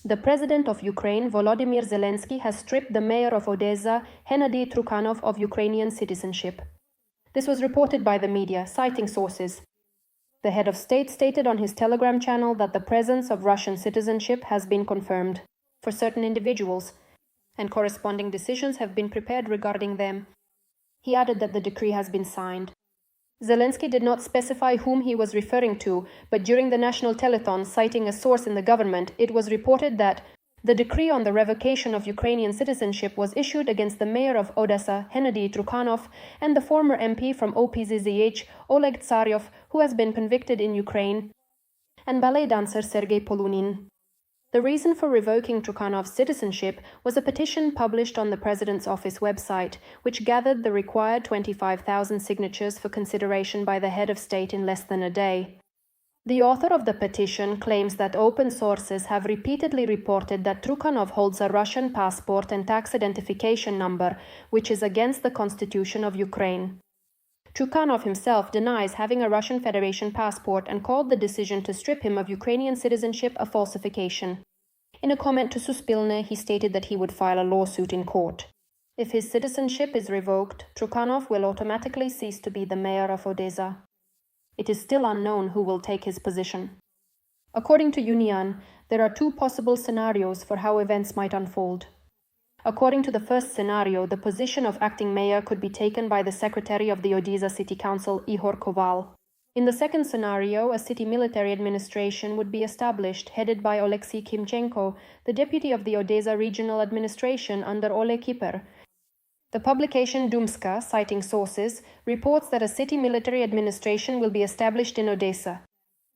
The president of Ukraine, Volodymyr Zelenskyy, has stripped the mayor of Odesa, Hennady Trukhanov, of Ukrainian citizenship. This was reported by the media, citing sources. The head of state stated on his Telegram channel that the presence of Russian citizenship has been confirmed for certain individuals, and corresponding decisions have been prepared regarding them. He added that the decree has been signed. Zelenskyy did not specify whom he was referring to, but during the national telethon, citing a source in the government, it was reported that the decree on the revocation of Ukrainian citizenship was issued against the mayor of Odesa, Hennady Trukhanov, and the former MP from OPZZH, Oleg Tsaryov, who has been convicted in Ukraine, and ballet dancer Sergei Polunin. The reason for revoking Trukhanov's citizenship was a petition published on the President's office website, which gathered the required 25,000 signatures for consideration by the head of state in less than a day. The author of the petition claims that open sources have repeatedly reported that Trukhanov holds a Russian passport and tax identification number, which is against the constitution of Ukraine. Trukhanov himself denies having a Russian Federation passport and called the decision to strip him of Ukrainian citizenship a falsification. In a comment to Suspilne, he stated that he would file a lawsuit in court. If his citizenship is revoked, Trukhanov will automatically cease to be the mayor of Odesa. It is still unknown who will take his position. According to Unian, there are two possible scenarios for how events might unfold. According to the first scenario, the position of acting mayor could be taken by the secretary of the Odesa City Council, Ihor Koval. In the second scenario, a city military administration would be established, headed by Oleksiy Kimchenko, the deputy of the Odesa Regional Administration under Ole Kiper. The publication Dumska, citing sources, reports that a city military administration will be established in Odesa.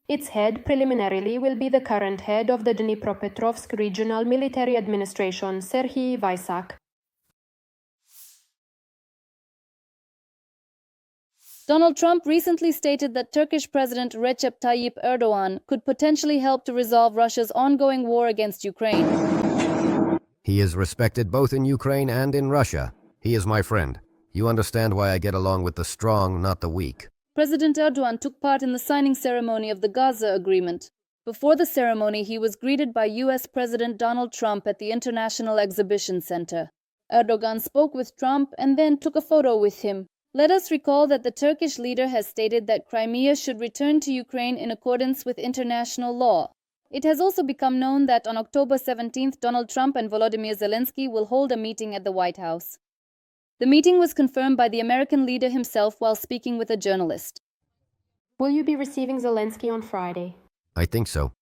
Its head, preliminarily, will be the current head of the Dnipropetrovsk Regional Military Administration, Serhiy Vaisak. Donald Trump recently stated that Turkish President Recep Tayyip Erdogan could potentially help to resolve Russia's ongoing war against Ukraine. He is respected both in Ukraine and in Russia. He is my friend. You understand why I get along with the strong, not the weak. President Erdogan took part in the signing ceremony of the Gaza Agreement. Before the ceremony, he was greeted by U.S. President Donald Trump at the International Exhibition Center. Erdogan spoke with Trump and then took a photo with him. Let us recall that the Turkish leader has stated that Crimea should return to Ukraine in accordance with international law. It has also become known that on October 17th, Donald Trump and Volodymyr Zelenskyy will hold a meeting at the White House. The meeting was confirmed by the American leader himself while speaking with a journalist. Will you be receiving Zelenskyy on Friday? I think so.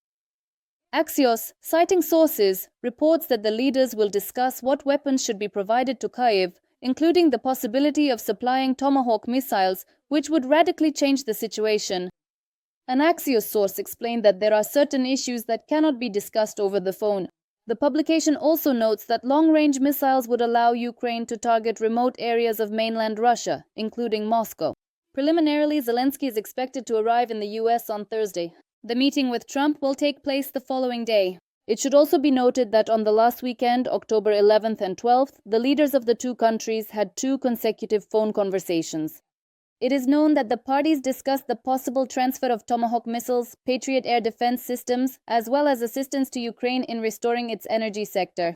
Axios, citing sources, reports that the leaders will discuss what weapons should be provided to Kyiv, including the possibility of supplying Tomahawk missiles, which would radically change the situation. An Axios source explained that there are certain issues that cannot be discussed over the phone. The publication also notes that long-range missiles would allow Ukraine to target remote areas of mainland Russia, including Moscow. Preliminarily, Zelenskyy is expected to arrive in the US on Thursday. The meeting with Trump will take place the following day. It should also be noted that on the last weekend, October 11th and 12th, the leaders of the two countries had 2 consecutive phone conversations. It is known that the parties discussed the possible transfer of Tomahawk missiles, Patriot air defense systems, as well as assistance to Ukraine in restoring its energy sector.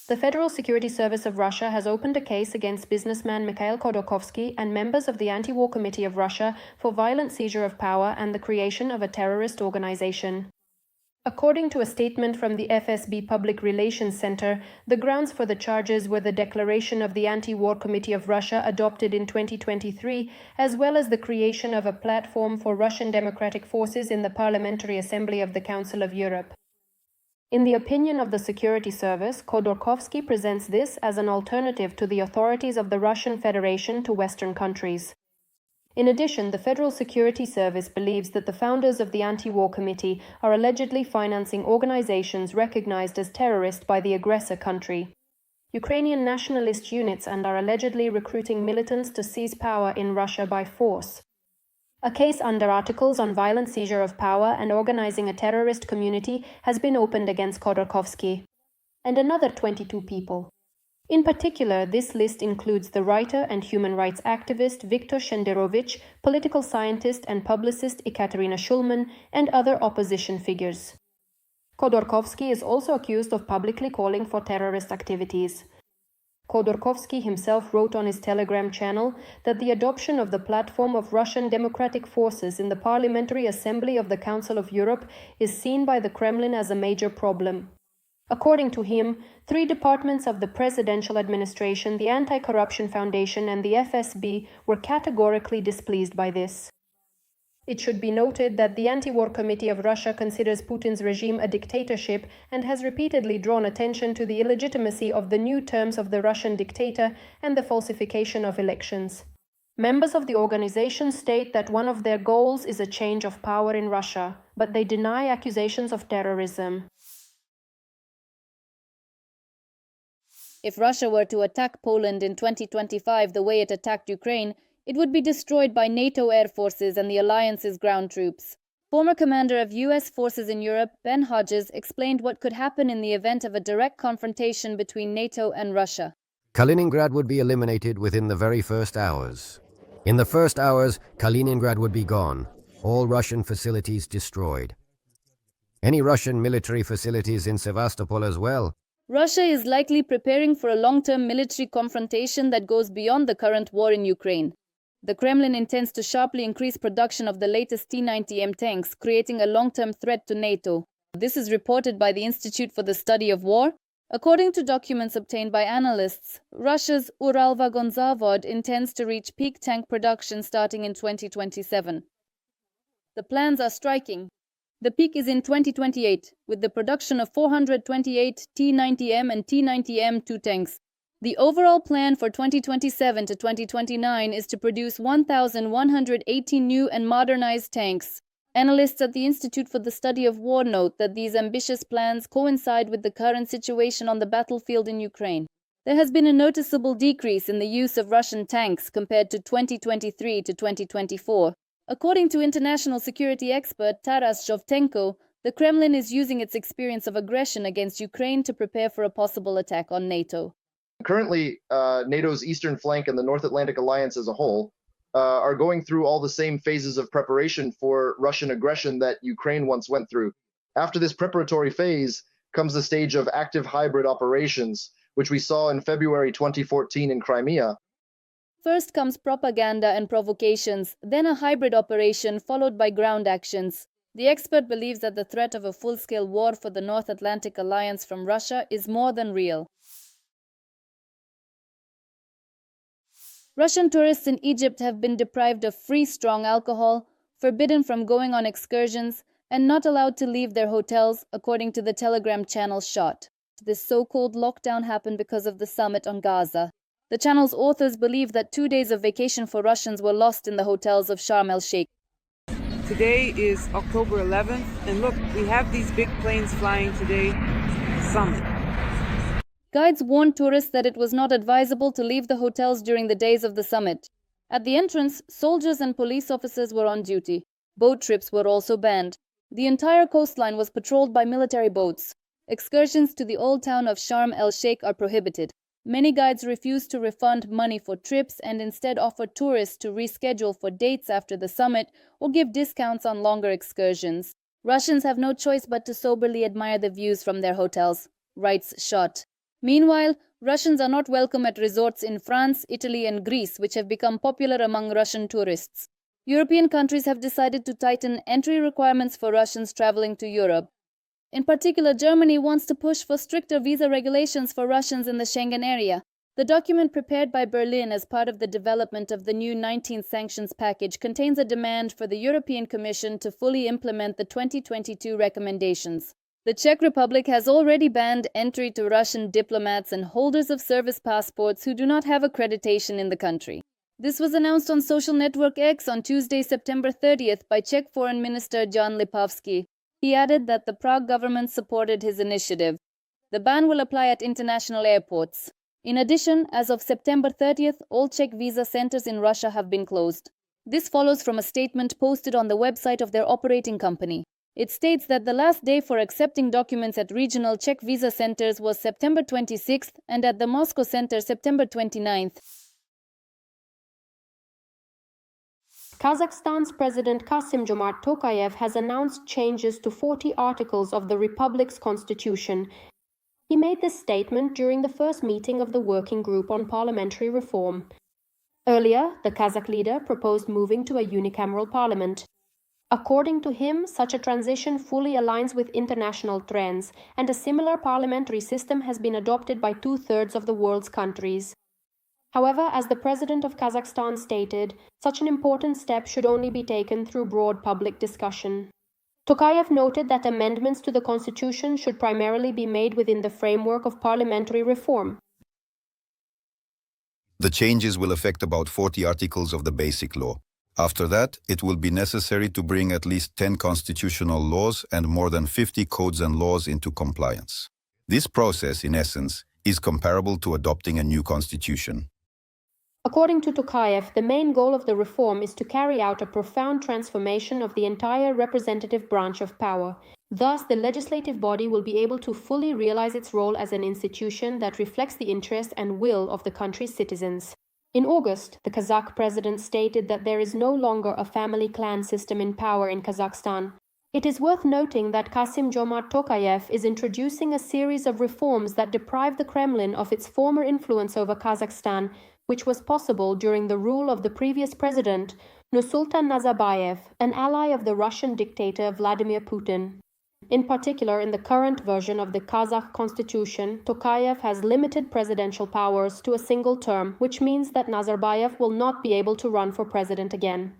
The Federal Security Service of Russia has opened a case against businessman Mikhail Khodorkovsky and members of the Anti-War Committee of Russia for violent seizure of power and the creation of a terrorist organization. According to a statement from the FSB Public Relations Center, the grounds for the charges were the declaration of the Anti-War Committee of Russia adopted in 2023, as well as the creation of a platform for Russian democratic forces in the Parliamentary Assembly of the Council of Europe. In the opinion of the Security Service, Khodorkovsky presents this as an alternative to the authorities of the Russian Federation to Western countries. In addition, the Federal Security Service believes that the founders of the Anti-War Committee are allegedly financing organizations recognized as terrorist by the aggressor country, Ukrainian nationalist units, and are allegedly recruiting militants to seize power in Russia by force. A case under Articles on violent seizure of power and organizing a terrorist community has been opened against Khodorkovsky and another 22 people. In particular, this list includes the writer and human rights activist Viktor Shenderovich, political scientist and publicist Ekaterina Shulman, and other opposition figures. Khodorkovsky is also accused of publicly calling for terrorist activities. Khodorkovsky himself wrote on his Telegram channel that the adoption of the platform of Russian democratic forces in the Parliamentary Assembly of the Council of Europe is seen by the Kremlin as a major problem. According to him, 3 departments of the presidential administration, the Anti-Corruption Foundation and the FSB were categorically displeased by this. It should be noted that the Anti-War Committee of Russia considers Putin's regime a dictatorship and has repeatedly drawn attention to the illegitimacy of the new terms of the Russian dictator and the falsification of elections. Members of the organization state that one of their goals is a change of power in Russia, but they deny accusations of terrorism. If Russia were to attack Poland in 2025 the way it attacked Ukraine, it would be destroyed by NATO air forces and the alliance's ground troops. Former commander of U.S. forces in Europe, Ben Hodges, explained what could happen in the event of a direct confrontation between NATO and Russia. Kaliningrad would be eliminated within the very first hours. In the first hours, Kaliningrad would be gone, all Russian facilities destroyed. Any Russian military facilities in Sevastopol as well. Russia is likely preparing for a long-term military confrontation that goes beyond the current war in Ukraine. The Kremlin intends to sharply increase production of the latest T-90M tanks, creating a long-term threat to NATO. This is reported by the Institute for the Study of War. According to documents obtained by analysts, Russia's Uralvagonzavod intends to reach peak tank production starting in 2027. The plans are striking. The peak is in 2028, with the production of 428 T-90M and T-90M2 tanks. The overall plan for 2027 to 2029 is to produce 1,118 new and modernized tanks. Analysts at the Institute for the Study of War note that these ambitious plans coincide with the current situation on the battlefield in Ukraine. There has been a noticeable decrease in the use of Russian tanks compared to 2023 to 2024. According to international security expert Taras Shevchenko, the Kremlin is using its experience of aggression against Ukraine to prepare for a possible attack on NATO. Currently, NATO's eastern flank and the North Atlantic Alliance as a whole are going through all the same phases of preparation for Russian aggression that Ukraine once went through. After this preparatory phase comes the stage of active hybrid operations, which we saw in February 2014 in Crimea. First comes propaganda and provocations, then a hybrid operation followed by ground actions. The expert believes that the threat of a full-scale war for the North Atlantic Alliance from Russia is more than real. Russian tourists in Egypt have been deprived of free strong alcohol, forbidden from going on excursions, and not allowed to leave their hotels, according to the Telegram channel Shot. This so-called lockdown happened because of the summit on Gaza. The channel's authors believe that 2 days of vacation for Russians were lost in the hotels of Sharm el-Sheikh. Today is October 11th, and look, we have these big planes flying today, summit. Guides warned tourists that it was not advisable to leave the hotels during the days of the summit. At the entrance, soldiers and police officers were on duty. Boat trips were also banned. The entire coastline was patrolled by military boats. Excursions to the old town of Sharm el-Sheikh are prohibited. Many guides refuse to refund money for trips and instead offer tourists to reschedule for dates after the summit or give discounts on longer excursions. Russians have no choice but to soberly admire the views from their hotels, writes Shot. Meanwhile, Russians are not welcome at resorts in France, Italy and Greece, which have become popular among Russian tourists. European countries have decided to tighten entry requirements for Russians traveling to Europe. In particular, Germany wants to push for stricter visa regulations for Russians in the Schengen area. The document prepared by Berlin as part of the development of the new 19th sanctions package contains a demand for the European Commission to fully implement the 2022 recommendations. The Czech Republic has already banned entry to Russian diplomats and holders of service passports who do not have accreditation in the country. This was announced on social network X on Tuesday, September 30th by Czech Foreign Minister Jan Lipavsky. He added that the Prague government supported his initiative. The ban will apply at international airports. In addition, as of September 30th, all Czech visa centers in Russia have been closed. This follows from a statement posted on the website of their operating company. It states that the last day for accepting documents at regional Czech visa centers was September 26th and at the Moscow center September 29th. Kazakhstan's President Kassym-Jomart Tokayev has announced changes to 40 articles of the Republic's constitution. He made this statement during the first meeting of the Working Group on Parliamentary Reform. Earlier, the Kazakh leader proposed moving to a unicameral parliament. According to him, such a transition fully aligns with international trends, and a similar parliamentary system has been adopted by 2/3 of the world's countries. However, as the president of Kazakhstan stated, such an important step should only be taken through broad public discussion. Tokayev noted that amendments to the constitution should primarily be made within the framework of parliamentary reform. The changes will affect about 40 articles of the Basic Law. After that, it will be necessary to bring at least 10 constitutional laws and more than 50 codes and laws into compliance. This process, in essence, is comparable to adopting a new constitution. According to Tokayev, the main goal of the reform is to carry out a profound transformation of the entire representative branch of power. Thus, the legislative body will be able to fully realize its role as an institution that reflects the interest and will of the country's citizens. In August, the Kazakh president stated that there is no longer a family clan system in power in Kazakhstan. It is worth noting that Kassym-Jomart Tokayev is introducing a series of reforms that deprive the Kremlin of its former influence over Kazakhstan, which was possible during the rule of the previous president, Nursultan Nazarbayev, an ally of the Russian dictator Vladimir Putin. In particular, in the current version of the Kazakh constitution, Tokayev has limited presidential powers to a single term, which means that Nazarbayev will not be able to run for president again.